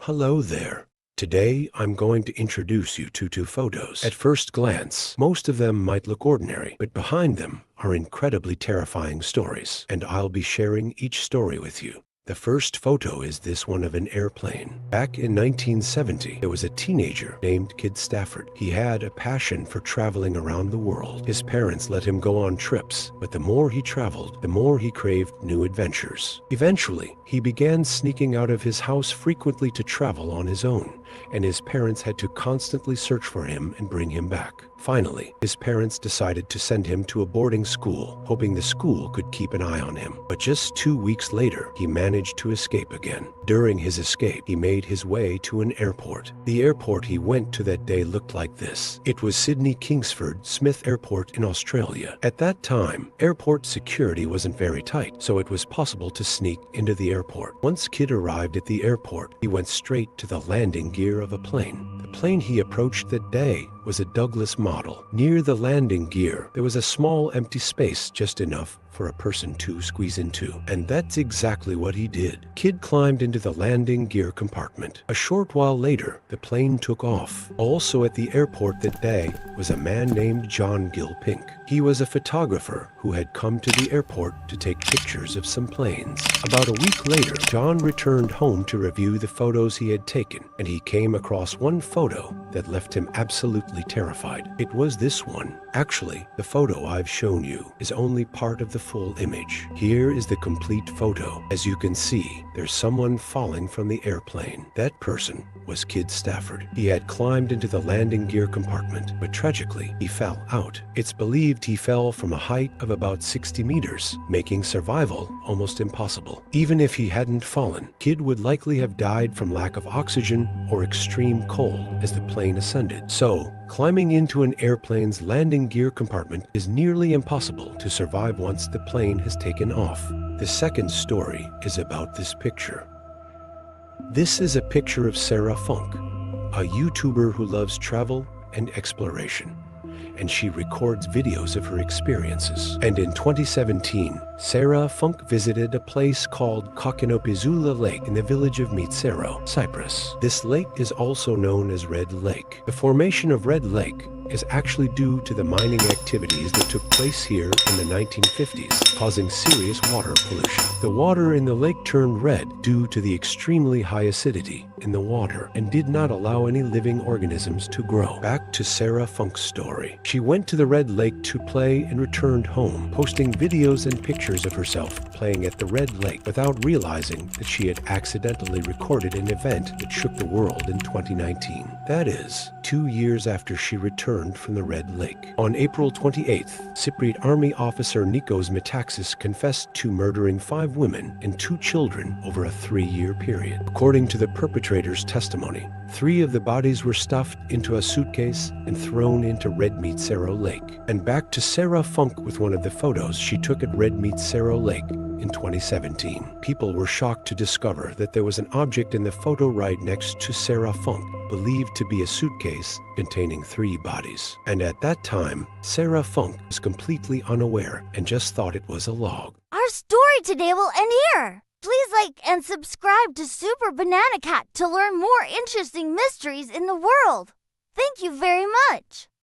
Hello there. Today, I'm going to introduce you to two photos. At first glance, most of them might look ordinary, but behind them are incredibly terrifying stories, and I'll be sharing each story with you. The first photo is this one of an airplane. Back in 1970, there was a teenager named Kid Stafford. He had a passion for traveling around the world. His parents let him go on trips, but the more he traveled, the more he craved new adventures. Eventually, he began sneaking out of his house frequently to travel on his own, and his parents had to constantly search for him and bring him back. Finally, his parents decided to send him to a boarding school, hoping the school could keep an eye on him. But just 2 weeks later, he managed to escape again. During his escape, he made his way to an airport. The airport he went to that day looked like this. It was Sydney Kingsford Smith Airport in Australia. At that time, airport security wasn't very tight, so it was possible to sneak into the airport. Once Kid arrived at the airport, he went straight to the landing gear of a plane. The plane he approached that day was a Douglas model. Near the landing gear, there was a small empty space, just enough for a person to squeeze into. And that's exactly what he did. Kid climbed into the landing gear compartment. A short while later, the plane took off. Also at the airport that day was a man named John Gill Pink. He was a photographer who had come to the airport to take pictures of some planes. About a week later, John returned home to review the photos he had taken, and he came across one photo that left him absolutely terrified. It was this one. Actually, the photo I've shown you is only part of the full image. Here is the complete photo. As you can see, there's someone falling from the airplane. That person was Kid Stafford. He had climbed into the landing gear compartment, but tragically, he fell out. It's believed he fell from a height of about 60 meters, making survival almost impossible. Even if he hadn't fallen, Kid would likely have died from lack of oxygen or extreme cold as the plane ascended. So, climbing into an airplane's landing gear compartment is nearly impossible to survive once the plane has taken off. The second story is about this picture. This is a picture of Sarah Funk, a YouTuber who loves travel and exploration, and she records videos of her experiences. And in 2017, Sarah Funk visited a place called Kokinopizula Lake in the village of Mitsero, Cyprus. This lake is also known as Red Lake. The formation of Red Lake is actually due to the mining activities that took place here in the 1950s, causing serious water pollution. The water in the lake turned red due to the extremely high acidity in the water and did not allow any living organisms to grow. Back to Sarah Funk's story. She went to the Red Lake to play and returned home, posting videos and pictures of herself playing at the Red Lake without realizing that she had accidentally recorded an event that shook the world in 2019. That is, 2 years after she returned from the Red Lake. On April 28th, Cypriot Army officer Nikos Metaxas confessed to murdering 5 women and 2 children over a 3-year period. According to the perpetrator's testimony, 3 of the bodies were stuffed into a suitcase and thrown into Red Mitsero Lake. And back to Sarah Funk with one of the photos she took at Red Mitsero Lake in 2017. People were shocked to discover that there was an object in the photo right next to Sarah Funk, believed to be a suitcase containing 3 bodies. And at that time, Sarah Funk was completely unaware and just thought it was a log. Our story today will end here. Please like and subscribe to Super Banana Cat to learn more interesting mysteries in the world. Thank you very much.